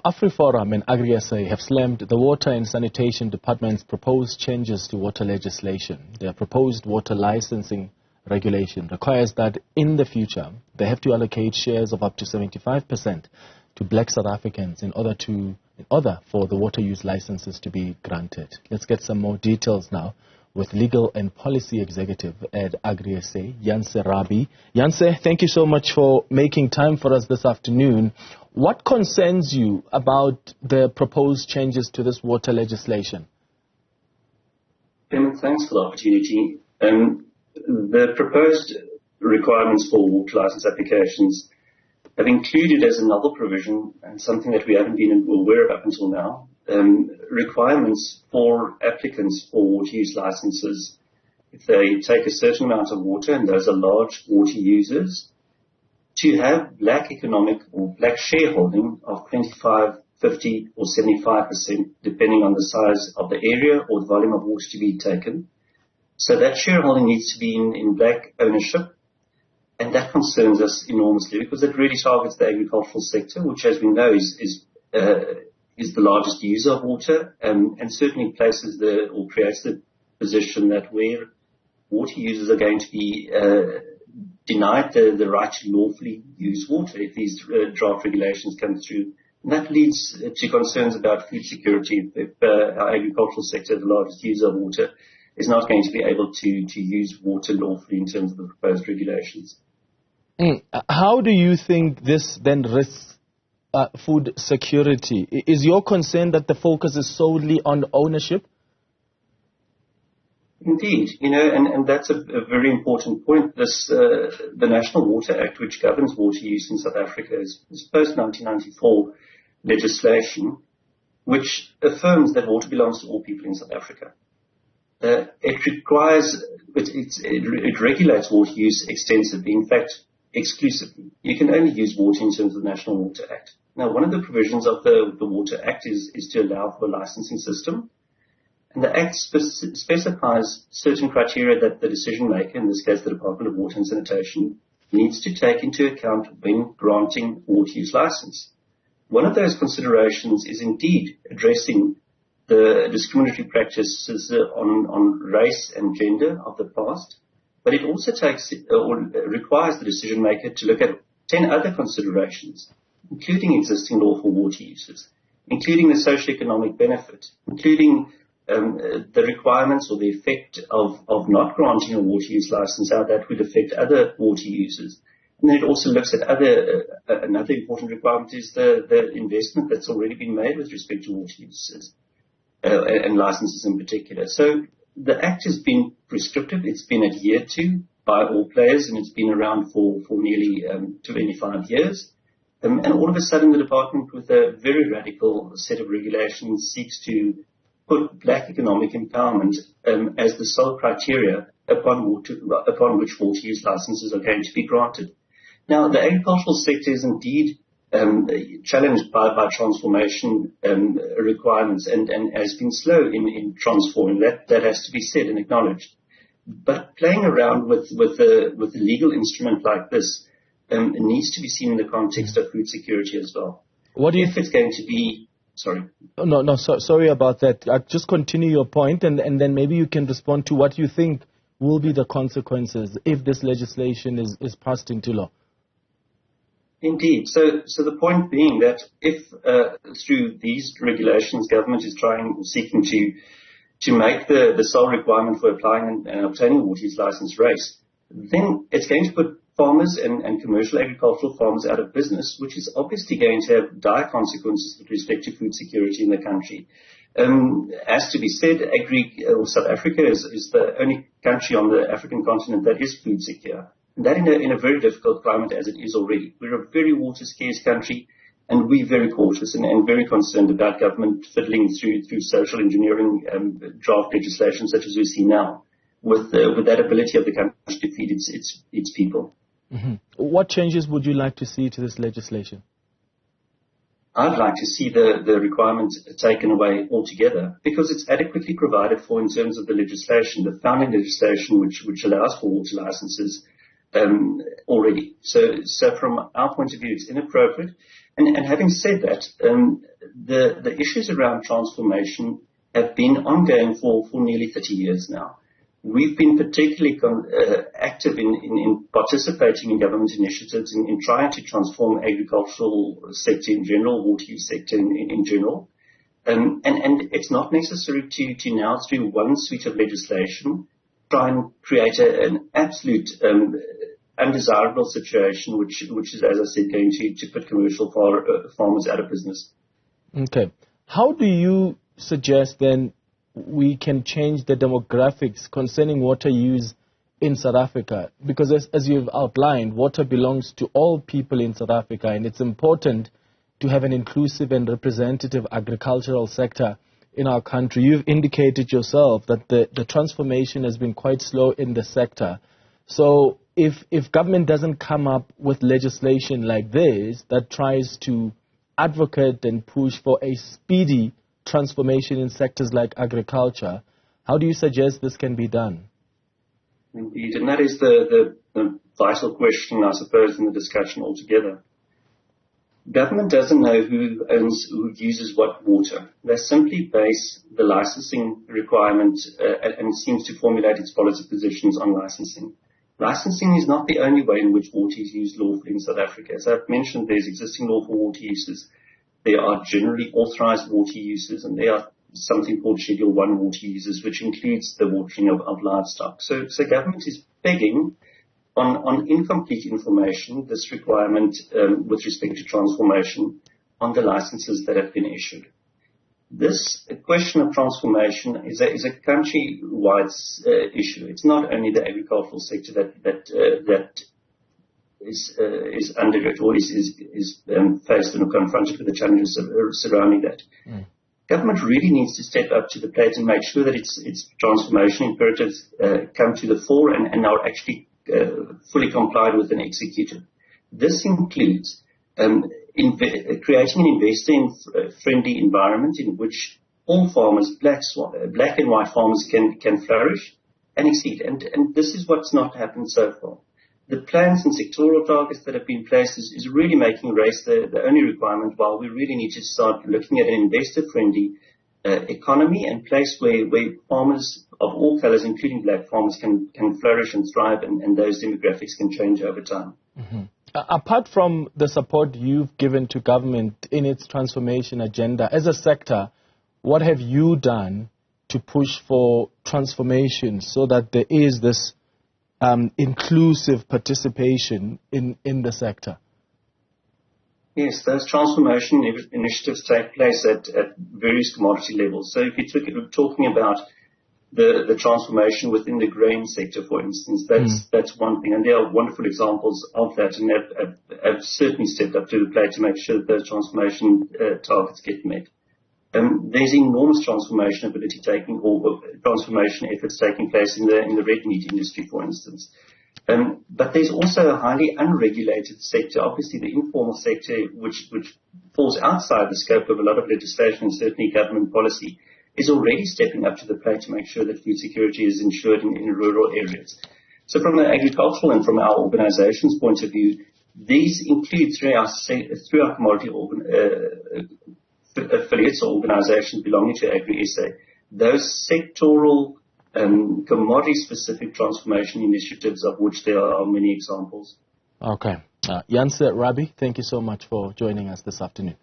AfriForum and AgriSA have slammed the Water and Sanitation Department's proposed changes to water legislation. Their proposed water licensing regulation requires that in the future they have to allocate shares of up to 75% to black South Africans in order for the water use licenses to be granted. Let's get some more details now with Legal and Policy Executive at AgriSA, Janse Rabie. Janse, thank you so much for making time for us this afternoon. What concerns you about the proposed changes to this water legislation? Thanks for the opportunity. The proposed requirements for water license applications have included as another provision, and something that we haven't been aware of up until now, requirements for applicants for water use licenses. If they take a certain amount of water, and those are large water users, to have black economic or black shareholding of 25, 50 or 75%, depending on the size of the area or the volume of water to be taken. So that shareholding needs to be in black ownership, and that concerns us enormously because it really targets the agricultural sector, which, as we know, is the largest user of water, and certainly places or creates the position that where water users are going to be denied the right to lawfully use water if these draft regulations come through. And that leads to concerns about food security if our agricultural sector, the largest user of water, is not going to be able to use water lawfully in terms of the proposed regulations. How do you think this then risks food security? Is your concern that the focus is solely on ownership? Indeed, and that's a very important point. The National Water Act, which governs water use in South Africa, is post-1994 legislation, which affirms that water belongs to all people in South Africa. It regulates water use extensively, in fact, exclusively. You can only use water in terms of the National Water Act. Now, one of the provisions of the Water Act is to allow for a licensing system. And the Act specifies certain criteria that the decision maker, in this case the Department of Water and Sanitation, needs to take into account when granting water use license. One of those considerations is indeed addressing the discriminatory practices on race and gender of the past, but it also requires the decision maker to look at 10 other considerations, including existing lawful water uses, including the socioeconomic benefit, including the requirements or the effect of not granting a water use license, how that would affect other water users. And then it also looks at another important requirement is the investment that's already been made with respect to water uses and licenses in particular. So the Act has been prescriptive, it's been adhered to by all players, and it's been around for nearly 25 years. And all of a sudden the department, with a very radical set of regulations, seeks to put black economic empowerment as the sole criteria upon which water use licenses are going to be granted. Now, the agricultural sector is indeed challenged by transformation requirements and has been slow in transforming. That has to be said and acknowledged. But playing around with a legal instrument like this needs to be seen in the context of food security as well. What do you if it's going to be... Sorry. No, sorry about that. Just continue your point, and then maybe you can respond to what you think will be the consequences if this legislation is passed into law. Indeed. So the point being that if through these regulations government is seeking to make the sole requirement for applying and obtaining a water use license race, then it's going to put farmers and commercial agricultural farmers out of business, which is obviously going to have dire consequences with respect to food security in the country. As to be said, South Africa is the only country on the African continent that is food secure. And that in a very difficult climate as it is already. We're a very water scarce country, and we're very cautious and very concerned about government fiddling through social engineering draft legislation such as we see now, with that ability of the country to feed its people. Mm-hmm. What changes would you like to see to this legislation? I'd like to see the requirement taken away altogether, because it's adequately provided for in terms of the legislation, the founding legislation which allows for water licenses already. So from our point of view, it's inappropriate. And having said that, the issues around transformation have been ongoing for nearly 30 years now. We've been particularly active in participating in government initiatives in trying to transform agricultural sector in general, water use sector in general. And it's not necessary to now, through one suite of legislation, try and create an absolute undesirable situation, which is, as I said, going to put commercial farmers out of business. Okay. How do you suggest then we can change the demographics concerning water use in South Africa? Because as you've outlined, water belongs to all people in South Africa, and it's important to have an inclusive and representative agricultural sector in our country. You've indicated yourself that the transformation has been quite slow in the sector. So if government doesn't come up with legislation like this that tries to advocate and push for a speedy transformation in sectors like agriculture, how do you suggest this can be done? Indeed, and that is the vital question, I suppose, in the discussion altogether. Government doesn't know who uses what water. They simply base the licensing requirement and seems to formulate its policy positions on licensing. Licensing is not the only way in which water is used lawfully in South Africa. As I've mentioned, there's existing lawful water uses. There are generally authorized water uses, and there are something called Schedule 1 water uses, which includes the watering of livestock. So government is begging on incomplete information this requirement with respect to transformation on the licenses that have been issued. This question of transformation is a country-wide issue. It's not only the agricultural sector that is under it or is faced and confronted with the challenges surrounding that. Government really needs to step up to the plate and make sure that its transformation imperatives come to the fore and are actually fully complied with and executed. This includes creating an investor-friendly environment in which all farmers, black and white farmers, can flourish and exceed. And this is what's not happened so far. The plans and sectoral targets that have been placed is really making race the only requirement, while we really need to start looking at an investor-friendly economy and place where farmers of all colors, including black farmers, can flourish and thrive, and those demographics can change over time. Mm-hmm. Apart from the support you've given to government in its transformation agenda, as a sector, what have you done to push for transformation so that there is this inclusive participation in the sector? Yes, those transformation initiatives take place at various commodity levels. So if you're talking about the transformation within the grain sector, for instance, that's one thing. And there are wonderful examples of that, and have certainly stepped up to the plate to make sure that those transformation targets get met. There's enormous transformation transformation efforts taking place in the red meat industry, for instance. But there's also a highly unregulated sector, obviously the informal sector, which falls outside the scope of a lot of legislation and certainly government policy, is already stepping up to the plate to make sure that food security is ensured in rural areas. So from the agricultural and from our organization's point of view, these include through our commodity affiliates or organizations belonging to Agri-SA, those sectoral commodity-specific transformation initiatives, of which there are many examples. Okay. Janse Rabbi, thank you so much for joining us this afternoon.